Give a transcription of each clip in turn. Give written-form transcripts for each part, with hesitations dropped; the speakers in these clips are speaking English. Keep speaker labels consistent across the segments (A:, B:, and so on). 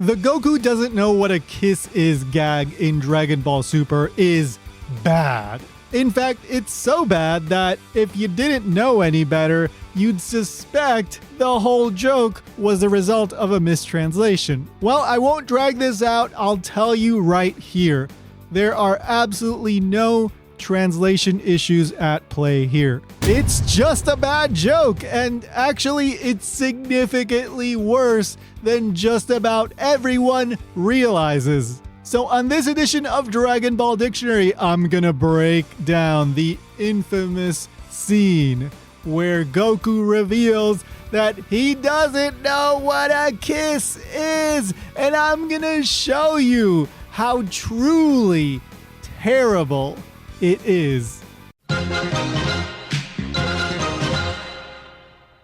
A: The Goku doesn't know what a kiss is gag in Dragon Ball Super is bad. In fact, it's so bad that if you didn't know any better, you'd suspect the whole joke was the result of a mistranslation. Well, I won't drag this out. I'll tell you right here. There are absolutely no translation issues at play here. It's just a bad joke, and actually it's significantly worse than just about everyone realizes. So on this edition of Dragon Ball Dictionary, I'm gonna break down the infamous scene where Goku reveals that he doesn't know what a kiss is, and I'm gonna show you how truly terrible it is.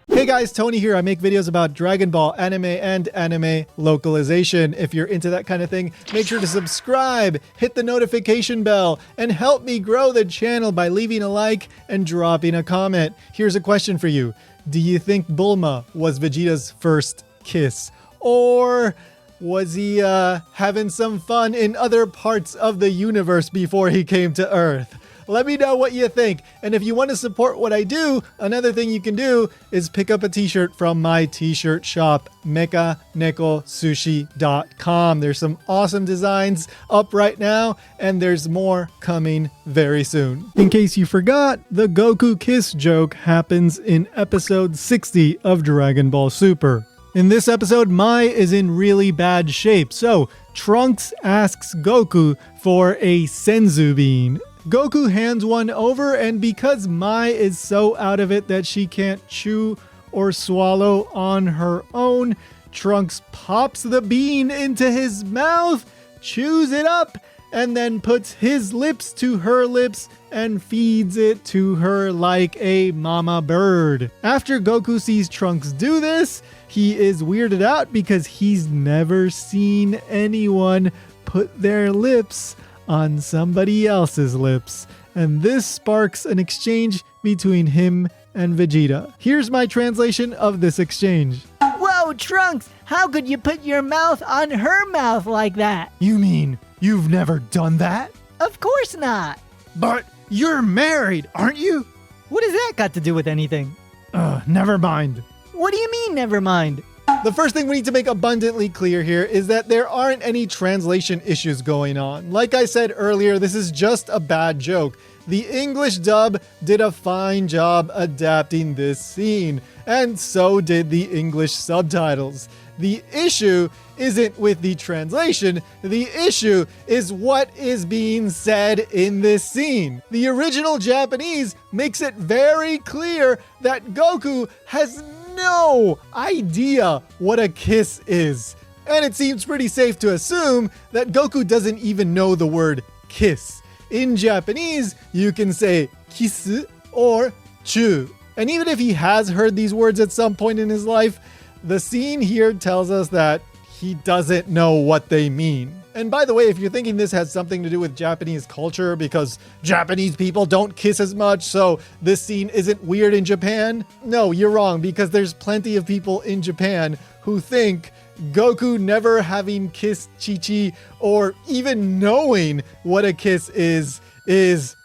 A: Hey guys, Tony here. I make videos about Dragon Ball anime and anime localization. If you're into that kind of thing, make sure to subscribe, hit the notification bell, and help me grow the channel by leaving a like and dropping a comment. Here's a question for you. Do you think Bulma was Vegeta's first kiss? Or was he having some fun in other parts of the universe before he came to Earth? Let me know what you think. And if you want to support what I do, another thing you can do is pick up a t-shirt from my t-shirt shop, mechanekosushi.com. There's some awesome designs up right now, and there's more coming very soon. In case you forgot, the Goku kiss joke happens in episode 60 of Dragon Ball Super. In this episode, Mai is in really bad shape, so Trunks asks Goku for a senzu bean. Goku hands one over, and because Mai is so out of it that she can't chew or swallow on her own, Trunks pops the bean into his mouth, chews it up, and then puts his lips to her lips and feeds it to her like a mama bird. After Goku sees Trunks do this, he is weirded out because he's never seen anyone put their lips on somebody else's lips, and this sparks an exchange between him and Vegeta. Here's my translation of this exchange.
B: Whoa, Trunks, how could you put your mouth on her mouth like that?
A: You mean you've never done that?
B: Of course not.
A: But you're married, aren't you?
B: What has that got to do with anything?
A: Never mind.
B: What do you mean, never mind?
A: The first thing we need to make abundantly clear here is that there aren't any translation issues going on. Like I said earlier, this is just a bad joke. The English dub did a fine job adapting this scene, and so did the English subtitles. The issue isn't with the translation, the issue is what is being said in this scene. The original Japanese makes it very clear that Goku has no idea what a kiss is. And it seems pretty safe to assume that Goku doesn't even know the word kiss. In Japanese, you can say kisu or chu. And even if he has heard these words at some point in his life, the scene here tells us that he doesn't know what they mean. And by the way, if you're thinking this has something to do with Japanese culture because Japanese people don't kiss as much, so this scene isn't weird in Japan, no, you're wrong, because there's plenty of people in Japan who think Goku never having kissed Chi-Chi or even knowing what a kiss is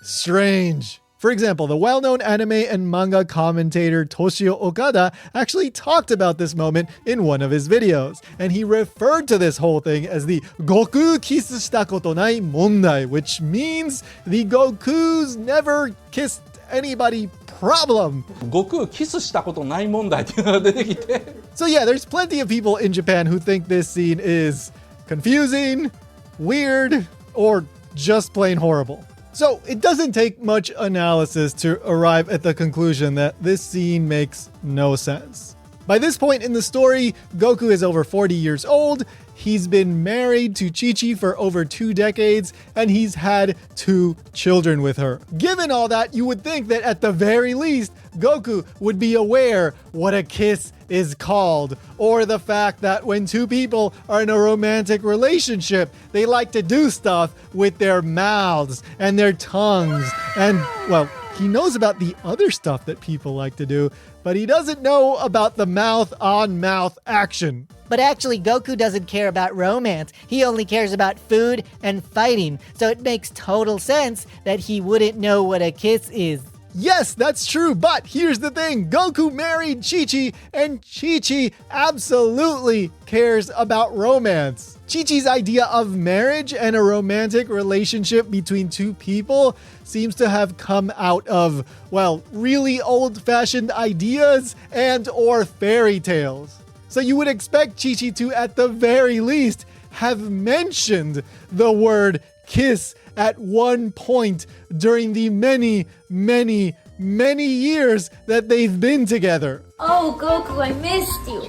A: strange. For example, the well-known anime and manga commentator Toshio Okada actually talked about this moment in one of his videos, and he referred to this whole thing as the Goku kisu shita koto nai mondai, which means the Goku's never kissed anybody problem.
C: 悟空キスしたことない問題っていうのが出てきて
A: So yeah, there's plenty of people in Japan who think this scene is confusing, weird, or just plain horrible. So it doesn't take much analysis to arrive at the conclusion that this scene makes no sense. By this point in the story, Goku is over 40 years old, he's been married to Chi-Chi for over 2 decades, and he's had 2 children with her. Given all that, you would think that at the very least, Goku would be aware what a kiss is called, or the fact that when 2 people are in a romantic relationship, they like to do stuff with their mouths and their tongues and, well, He knows about the other stuff that people like to do, but he doesn't know about the mouth-on-mouth action.
B: But actually, Goku doesn't care about romance. He only cares about food and fighting. So it makes total sense that he wouldn't know what a kiss is.
A: Yes, that's true, but here's the thing. Goku married Chi-Chi, and Chi-Chi absolutely cares about romance. Chi-Chi's idea of marriage and a romantic relationship between two people seems to have come out of, well, really old-fashioned ideas and or fairy tales. So you would expect Chi-Chi to, at the very least, have mentioned the word kiss at one point during the many, many, many years that they've been together.
D: Oh, Goku, I missed you.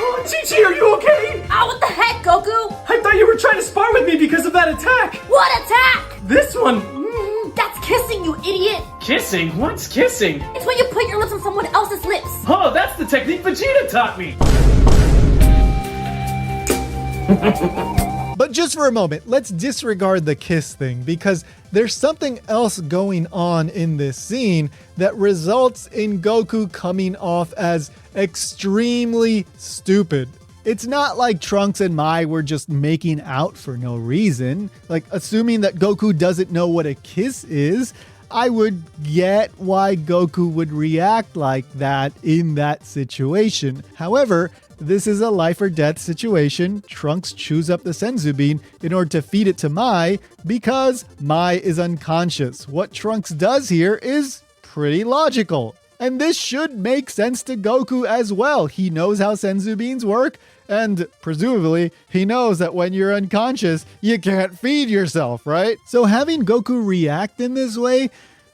E: Oh, Chi-Chi, are you okay?
D: Oh, what the heck, Goku?
E: I thought you were trying to spar with me because of that attack.
D: What attack?
E: This one.
D: That's kissing, you idiot.
E: Kissing? What's kissing?
D: It's when you put your lips on someone else's lips.
E: Oh, that's the technique Vegeta taught me.
A: But just for a moment, let's disregard the kiss thing because there's something else going on in this scene that results in Goku coming off as extremely stupid. It's not like Trunks and Mai were just making out for no reason. Like, assuming that Goku doesn't know what a kiss is, I would get why Goku would react like that in that situation. However, this is a life or death situation. Trunks chews up the Senzu bean in order to feed it to Mai because Mai is unconscious. What Trunks does here is pretty logical. And this should make sense to Goku as well. He knows how Senzu beans work, and presumably he knows that when you're unconscious, you can't feed yourself, right? So having Goku react in this way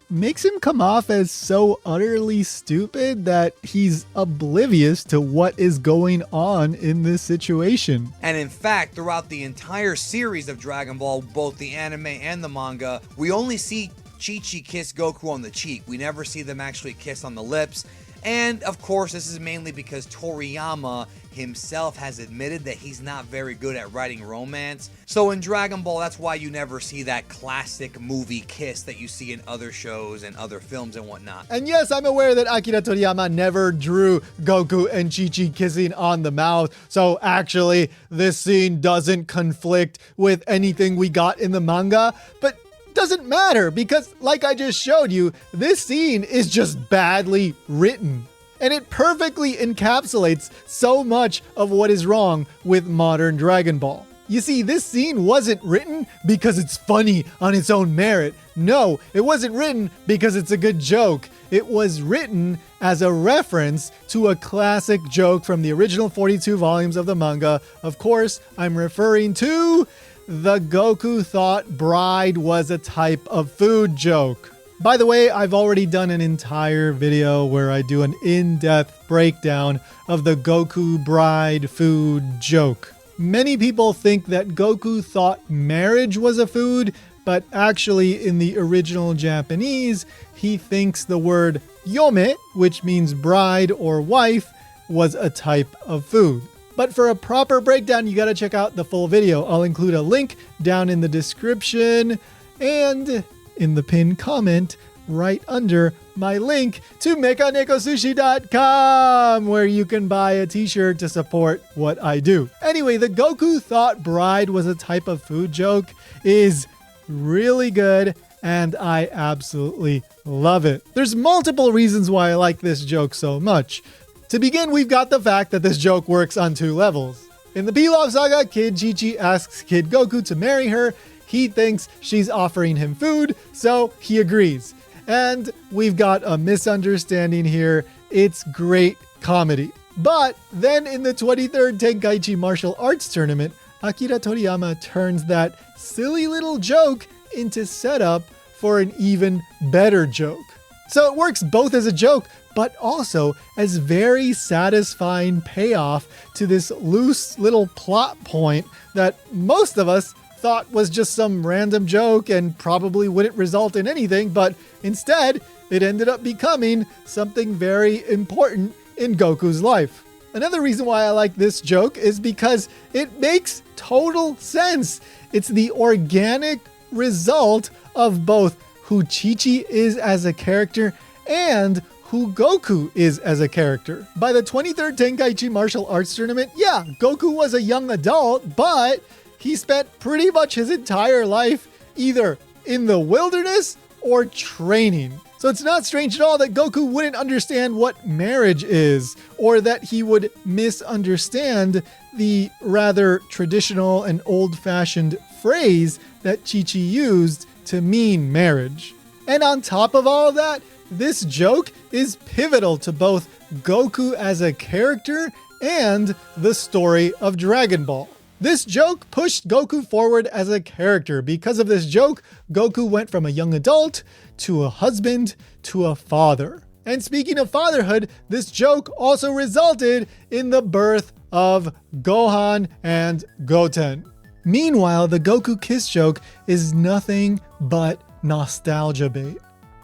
A: makes him come off as so utterly stupid that he's oblivious to what is going on in this situation.
F: And in fact, throughout the entire series of Dragon Ball, both the anime and the manga, we only see Chi-Chi kiss Goku on the cheek. We never see them actually kiss on the lips. And of course, this is mainly because Toriyama himself has admitted that he's not very good at writing romance. So in Dragon Ball, that's why you never see that classic movie kiss that you see in other shows and other films and whatnot.
A: And yes, I'm aware that Akira Toriyama never drew Goku and Chi-Chi kissing on the mouth. So actually, this scene doesn't conflict with anything we got in the manga. But doesn't matter because, like I just showed you, this scene is just badly written. And it perfectly encapsulates so much of what is wrong with modern Dragon Ball. You see, this scene wasn't written because it's funny on its own merit. No, it wasn't written because it's a good joke. It was written as a reference to a classic joke from the original 42 volumes of the manga. Of course, I'm referring to the Goku thought bride was a type of food joke. By the way, I've already done an entire video where I do an in-depth breakdown of the Goku bride food joke. Many people think that Goku thought marriage was a food, but actually in the original Japanese, he thinks the word yome, which means bride or wife, was a type of food. But for a proper breakdown, you gotta check out the full video. I'll include a link down in the description and in the pinned comment right under my link to mekanekosushi.com, where you can buy a t-shirt to support what I do. Anyway, the Goku thought bride was a type of food joke is really good, and I absolutely love it. There's multiple reasons why I like this joke so much. To begin, we've got the fact that this joke works on two levels. In the Pilaf Saga, Kid Chi-Chi asks Kid Goku to marry her. He thinks she's offering him food, so he agrees. And we've got a misunderstanding here. It's great comedy. But then in the 23rd Tenkaichi Martial Arts Tournament, Akira Toriyama turns that silly little joke into setup for an even better joke. So it works both as a joke, but also as very satisfying payoff to this loose little plot point that most of us thought was just some random joke and probably wouldn't result in anything, but instead, it ended up becoming something very important in Goku's life. Another reason why I like this joke is because it makes total sense. It's the organic result of both who Chi-Chi is as a character and who Goku is as a character. By the 23rd Tenkaichi Martial Arts Tournament, yeah, Goku was a young adult, but he spent pretty much his entire life either in the wilderness or training. So it's not strange at all that Goku wouldn't understand what marriage is, or that he would misunderstand the rather traditional and old-fashioned phrase that Chi-Chi used to mean marriage. And on top of all of that, this joke is pivotal to both Goku as a character and the story of Dragon Ball. This joke pushed Goku forward as a character. Because of this joke, Goku went from a young adult to a husband to a father. And speaking of fatherhood, this joke also resulted in the birth of Gohan and Goten. Meanwhile, the Goku kiss joke is nothing but nostalgia bait.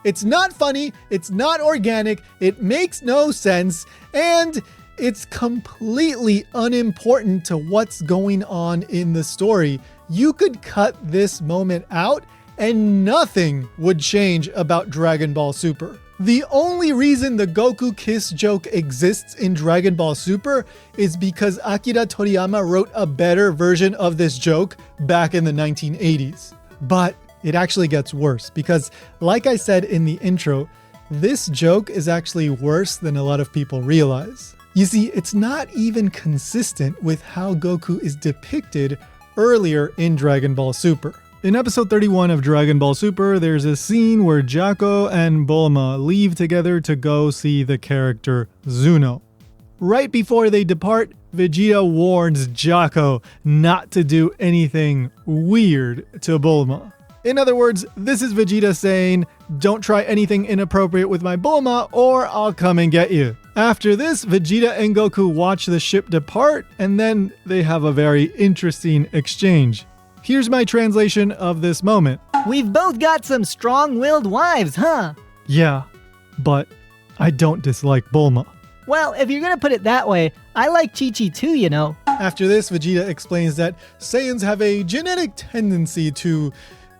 A: It's not funny, it's not organic, it makes no sense, and it's completely unimportant to what's going on in the story. You could cut this moment out and nothing would change about Dragon Ball Super. The only reason the Goku kiss joke exists in Dragon Ball Super is because Akira Toriyama wrote a better version of this joke back in the 1980s. But it actually gets worse because, like I said in the intro, this joke is actually worse than a lot of people realize. You see, it's not even consistent with how Goku is depicted earlier in Dragon Ball Super. In episode 31 of Dragon Ball Super, there's a scene where Jaco and Bulma leave together to go see the character Zuno. Right before they depart, Vegeta warns Jaco not to do anything weird to Bulma. In other words, this is Vegeta saying, "Don't try anything inappropriate with my Bulma or I'll come and get you." After this, Vegeta and Goku watch the ship depart and then they have a very interesting exchange. Here's my translation of this moment.
B: We've both got some strong-willed wives, huh?
A: Yeah, but I don't dislike Bulma.
B: Well, if you're gonna put it that way, I like Chi-Chi too, you know.
A: After this, Vegeta explains that Saiyans have a genetic tendency to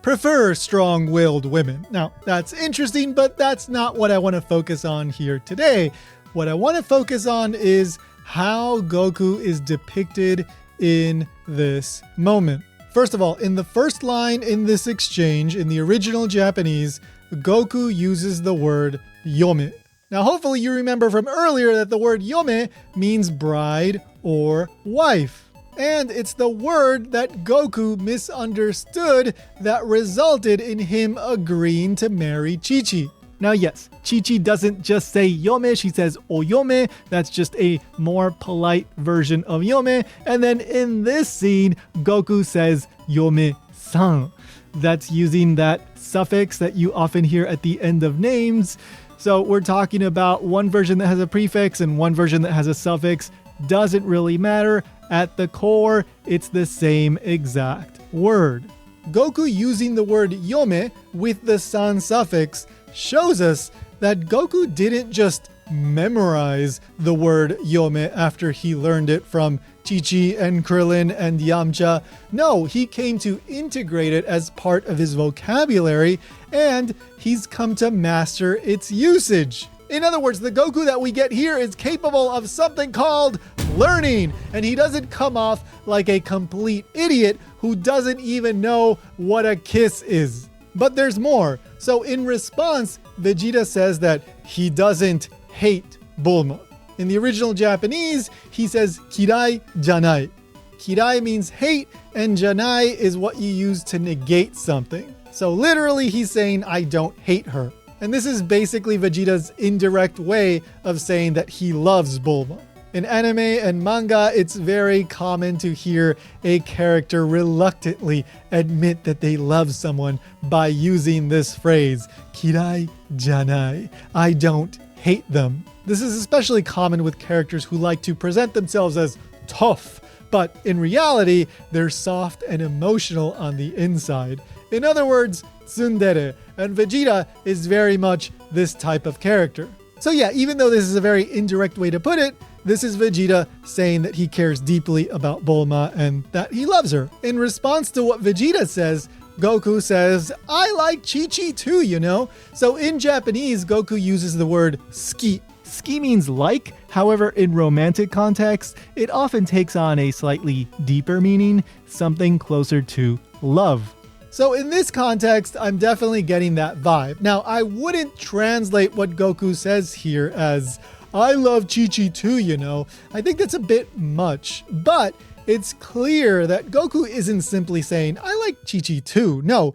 A: prefer strong-willed women. Now, that's interesting, but that's not what I want to focus on here today. What I want to focus on is how Goku is depicted in this moment. First of all, in the first line in this exchange, in the original Japanese, Goku uses the word yome. Now, hopefully you remember from earlier that the word yome means bride or wife. And it's the word that Goku misunderstood that resulted in him agreeing to marry Chi-Chi. Now, yes, Chi-Chi doesn't just say yome, she says oyome. That's just a more polite version of yome. And then in this scene, Goku says yome-san. That's using that suffix that you often hear at the end of names. So we're talking about one version that has a prefix and one version that has a suffix. Doesn't really matter. At the core, it's the same exact word. Goku using the word yome with the san suffix shows us that Goku didn't just memorize the word yome after he learned it from Chi-Chi and Krillin and Yamcha. No, he came to integrate it as part of his vocabulary, and he's come to master its usage. In other words, the Goku that we get here is capable of something called learning, and he doesn't come off like a complete idiot who doesn't even know what a kiss is. But there's more. So in response, Vegeta says that he doesn't hate Bulma. In the original Japanese, he says kirai janai. Kirai means hate, and janai is what you use to negate something. So literally he's saying, I don't hate her. And this is basically Vegeta's indirect way of saying that he loves Bulma. In anime and manga, it's very common to hear a character reluctantly admit that they love someone by using this phrase, kirai janai, I don't hate them. This is especially common with characters who like to present themselves as tough, but in reality, they're soft and emotional on the inside. In other words, tsundere, and Vegeta is very much this type of character. So yeah, even though this is a very indirect way to put it, this is Vegeta saying that he cares deeply about Bulma and that he loves her. In response to what Vegeta says, Goku says, I like Chi-Chi too, you know. So in Japanese, Goku uses the word skit. Ski means like, however, in romantic context, it often takes on a slightly deeper meaning, something closer to love. So in this context, I'm definitely getting that vibe. Now, I wouldn't translate what Goku says here as, I love Chi-Chi too, you know. I think that's a bit much, but it's clear that Goku isn't simply saying, I like Chi-Chi too. No,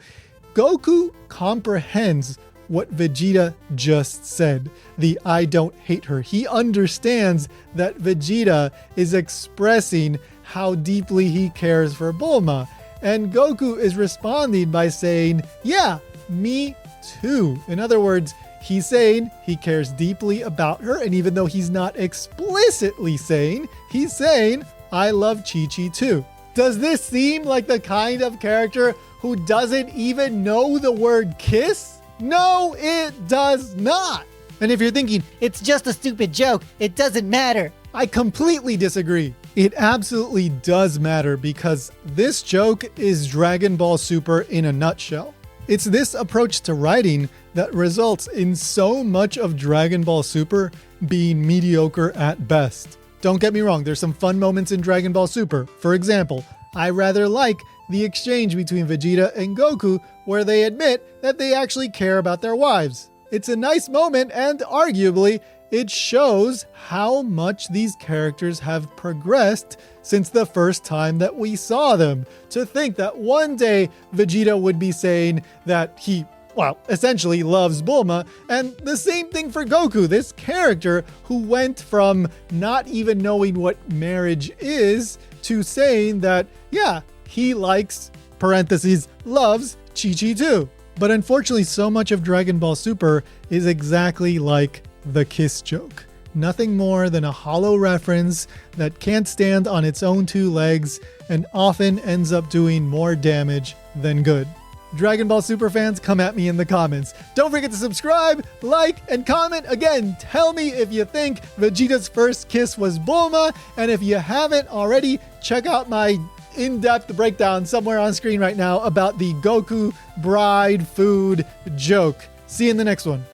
A: Goku comprehends what Vegeta just said. The I don't hate her. He understands that Vegeta is expressing how deeply he cares for Bulma. And Goku is responding by saying, yeah, me too. In other words, he's saying he cares deeply about her. And even though he's not explicitly saying, he's saying, I love Chi-Chi too. Does this seem like the kind of character who doesn't even know the word kiss? No, it does not. And if you're thinking,
B: It's just a stupid joke. It doesn't matter.
A: I completely disagree. It absolutely does matter because this joke is Dragon Ball Super in a nutshell. It's this approach to writing that results in so much of Dragon Ball Super being mediocre at best. Don't get me wrong, there's some fun moments in Dragon Ball Super. For example, I rather like the exchange between Vegeta and Goku where they admit that they actually care about their wives. It's a nice moment and arguably it shows how much these characters have progressed since the first time that we saw them. To think that one day Vegeta would be saying that he, essentially loves Bulma, and the same thing for Goku, this character who went from not even knowing what marriage is to saying that, yeah, he likes, parentheses, loves Chi-Chi too. But unfortunately, so much of Dragon Ball Super is exactly like the kiss joke. Nothing more than a hollow reference that can't stand on its own two legs and often ends up doing more damage than good. Dragon Ball Super fans, come at me in the comments. Don't forget to subscribe, like, and comment. Again, tell me if you think Vegeta's first kiss was Bulma, and if you haven't already, check out my in-depth breakdown somewhere on screen right now about the Goku bride food joke. See you in the next one.